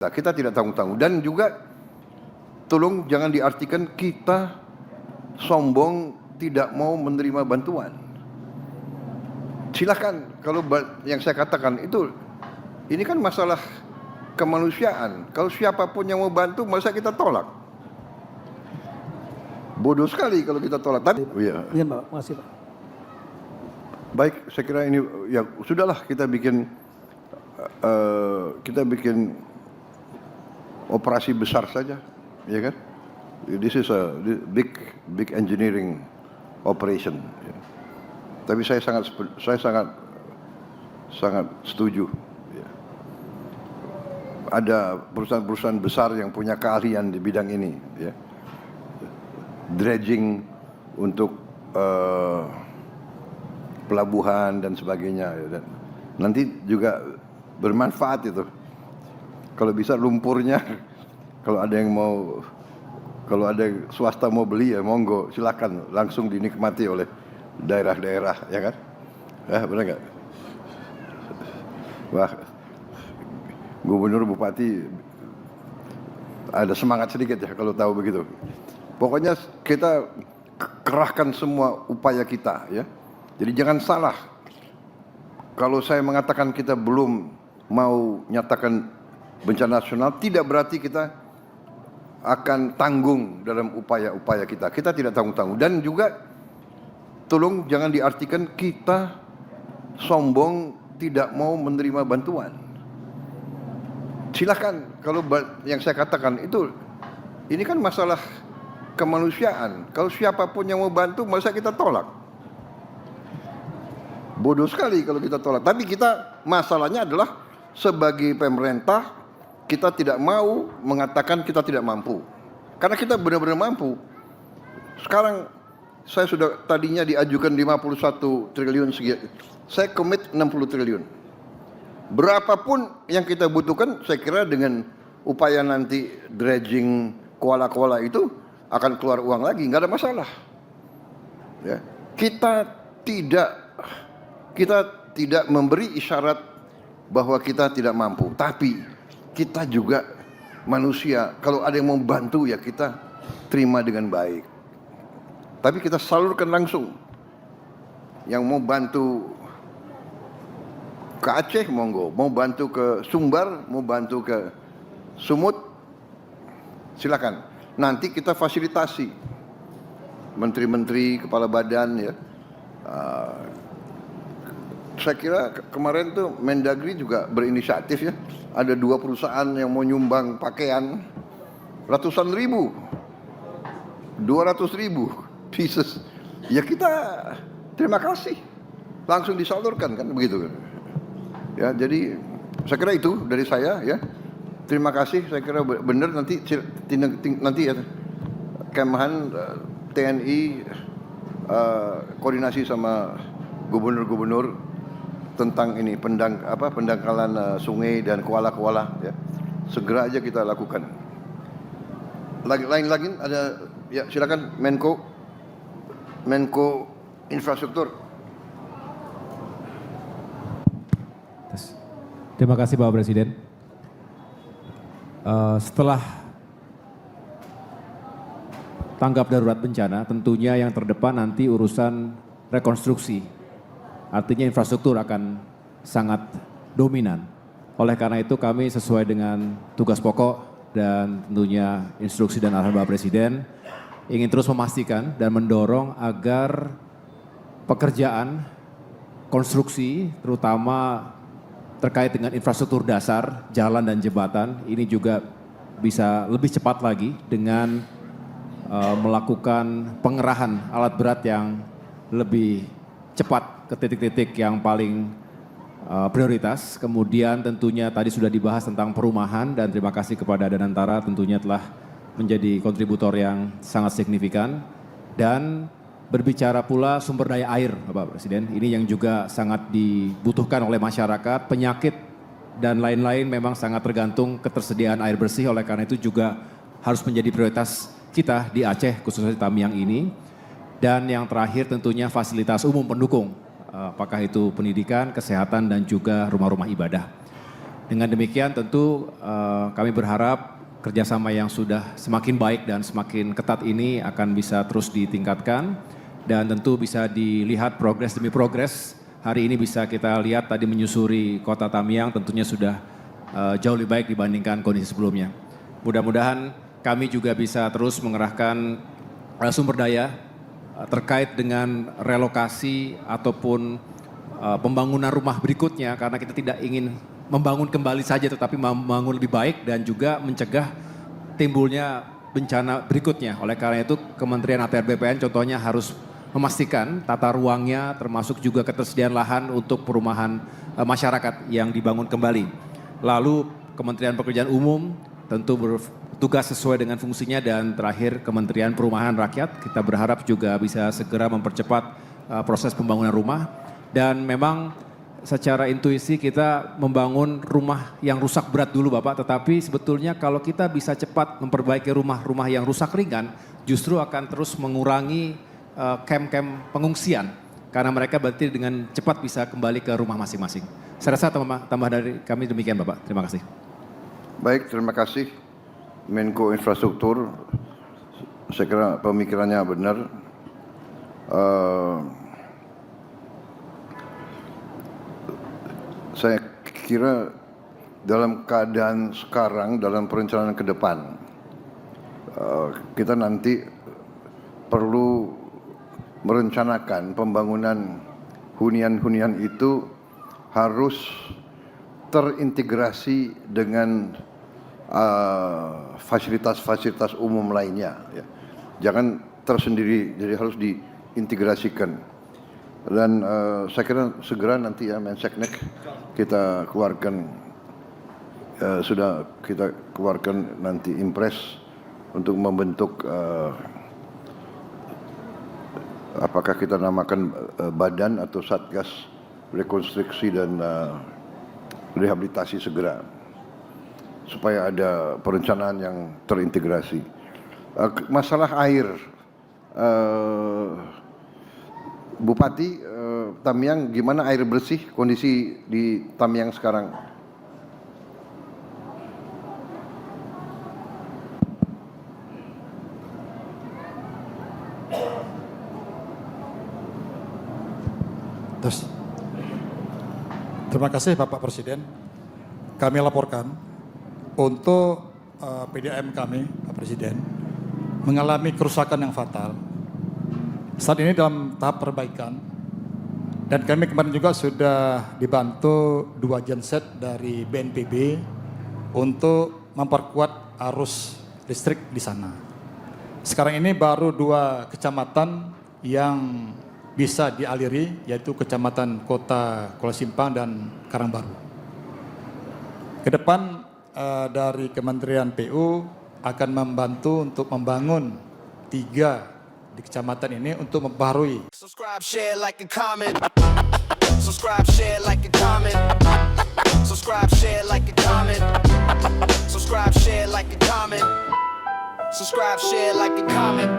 Kita tidak tanggung-tanggung, dan juga tolong jangan diartikan kita sombong tidak mau menerima bantuan. Silakan, kalau yang saya katakan itu, ini kan masalah kemanusiaan. Kalau siapapun yang mau bantu, masa kita tolak? Bodoh sekali kalau kita tolak. Tapi, iya Pak, makasih Pak. Baik, saya kira ini ya sudahlah, kita bikin operasi besar saja, ya kan? This is a big engineering operation. Ya. Tapi saya sangat setuju. Ya. Ada perusahaan-perusahaan besar yang punya keahlian di bidang ini, ya. Dredging untuk pelabuhan dan sebagainya. Ya. Dan nanti juga bermanfaat itu. Kalau bisa lumpurnya, kalau ada swasta mau beli ya monggo, silakan langsung dinikmati oleh daerah-daerah, ya kan? Benar nggak? Wah, gubernur bupati ada semangat sedikit ya kalau tahu begitu. Pokoknya kita kerahkan semua upaya kita, ya. Jadi jangan salah. Kalau saya mengatakan kita belum mau nyatakan bencana nasional, tidak berarti kita akan tanggung dalam upaya-upaya kita. Kita tidak tanggung-tanggung. Dan juga tolong jangan diartikan kita sombong tidak mau menerima bantuan. Silakan, kalau yang saya katakan itu, ini kan masalah kemanusiaan. Kalau siapapun yang mau bantu, masa kita tolak? Bodoh sekali kalau kita tolak. Tapi kita, masalahnya adalah sebagai pemerintah, kita tidak mau mengatakan kita tidak mampu. Karena kita benar-benar mampu. Sekarang saya sudah tadinya diajukan 51 triliun, saya komit 60 triliun. Berapapun yang kita butuhkan, saya kira dengan upaya nanti dredging kuala-kuala itu akan keluar uang lagi, nggak ada masalah. Ya. Kita tidak memberi isyarat bahwa kita tidak mampu, tapi kita juga manusia. Kalau ada yang mau bantu ya kita terima dengan baik. Tapi kita salurkan langsung. Yang mau bantu ke Aceh monggo, mau bantu ke Sumbar, mau bantu ke Sumut, silakan. Nanti kita fasilitasi menteri-menteri, kepala badan, ya. Saya kira kemarin tuh Mendagri juga berinisiatif, ya. Ada 2 perusahaan yang mau nyumbang pakaian ratusan ribu, 200.000 pieces. Ya kita terima kasih, langsung disalurkan kan begitu. Ya, jadi saya kira itu dari saya, ya. Terima kasih, saya kira benar nanti ya Kemhan, TNI koordinasi sama gubernur-gubernur tentang ini pendangkalan sungai dan kuala-kuala, ya. Segera aja kita lakukan. Lain lagi ada, ya silakan Menko Infrastruktur. Terima kasih Bapak Presiden. Setelah tanggap darurat bencana, tentunya yang terdepan nanti urusan rekonstruksi. Artinya infrastruktur akan sangat dominan. Oleh karena itu kami sesuai dengan tugas pokok dan tentunya instruksi dan arahan Bapak Presiden ingin terus memastikan dan mendorong agar pekerjaan konstruksi terutama terkait dengan infrastruktur dasar, jalan dan jembatan ini juga bisa lebih cepat lagi dengan melakukan pengerahan alat berat yang lebih cepat ke titik-titik yang paling prioritas. Kemudian tentunya tadi sudah dibahas tentang perumahan dan terima kasih kepada Danantara tentunya telah menjadi kontributor yang sangat signifikan. Dan berbicara pula sumber daya air Bapak Presiden, ini yang juga sangat dibutuhkan oleh masyarakat, penyakit dan lain-lain memang sangat tergantung ketersediaan air bersih. Oleh karena itu juga harus menjadi prioritas kita di Aceh khususnya di Tamiang ini. Dan yang terakhir tentunya fasilitas umum pendukung, apakah itu pendidikan, kesehatan dan juga rumah-rumah ibadah. Dengan demikian tentu kami berharap kerjasama yang sudah semakin baik dan semakin ketat ini akan bisa terus ditingkatkan dan tentu bisa dilihat progres demi progres. Hari ini bisa kita lihat tadi menyusuri kota Tamiang tentunya sudah jauh lebih baik dibandingkan kondisi sebelumnya. Mudah-mudahan kami juga bisa terus mengerahkan sumber daya terkait dengan relokasi ataupun pembangunan rumah berikutnya karena kita tidak ingin membangun kembali saja tetapi membangun lebih baik dan juga mencegah timbulnya bencana berikutnya. Oleh karena itu Kementerian ATR BPN contohnya harus memastikan tata ruangnya termasuk juga ketersediaan lahan untuk perumahan masyarakat yang dibangun kembali. Lalu Kementerian Pekerjaan Umum tentu bertugas sesuai dengan fungsinya dan terakhir Kementerian Perumahan Rakyat kita berharap juga bisa segera mempercepat proses pembangunan rumah dan memang secara intuisi kita membangun rumah yang rusak berat dulu Bapak, tetapi sebetulnya kalau kita bisa cepat memperbaiki rumah-rumah yang rusak ringan, justru akan terus mengurangi kem-kem pengungsian, karena mereka berarti dengan cepat bisa kembali ke rumah masing-masing. Saya rasa tambah dari kami demikian Bapak, terima kasih. Baik, terima kasih Menko Infrastruktur. Saya kira pemikirannya benar. Saya kira dalam keadaan sekarang, dalam perencanaan ke depan, kita nanti perlu merencanakan pembangunan hunian-hunian itu harus terintegrasi dengan fasilitas-fasilitas umum lainnya. Ya. Jangan tersendiri, jadi harus diintegrasikan. Dan saya kira segera nanti ya Menseknek kita keluarkan, sudah kita keluarkan nanti impres untuk membentuk apakah kita namakan badan atau satgas rekonstruksi dan rehabilitasi segera supaya ada perencanaan yang terintegrasi. Masalah air, Bupati Tamiang, gimana air bersih kondisi di Tamiang sekarang? Terus, terima kasih Bapak Presiden. Kami laporkan untuk PDAM kami, Pak Presiden, mengalami kerusakan yang fatal. Saat ini dalam tahap perbaikan dan kami kemarin juga sudah dibantu 2 genset dari BNPB untuk memperkuat arus listrik di sana. Sekarang ini baru 2 kecamatan yang bisa dialiri, yaitu Kecamatan Kota Kuala Simpang dan Karangbaru. Kedepan dari Kementerian PU akan membantu untuk membangun 3 di kecamatan ini untuk memperbarui. Subscribe, share, like, and comment. Subscribe, share, like, and comment. Subscribe, share, like, and comment. Subscribe, share, like, and comment. Subscribe, share, like, and comment.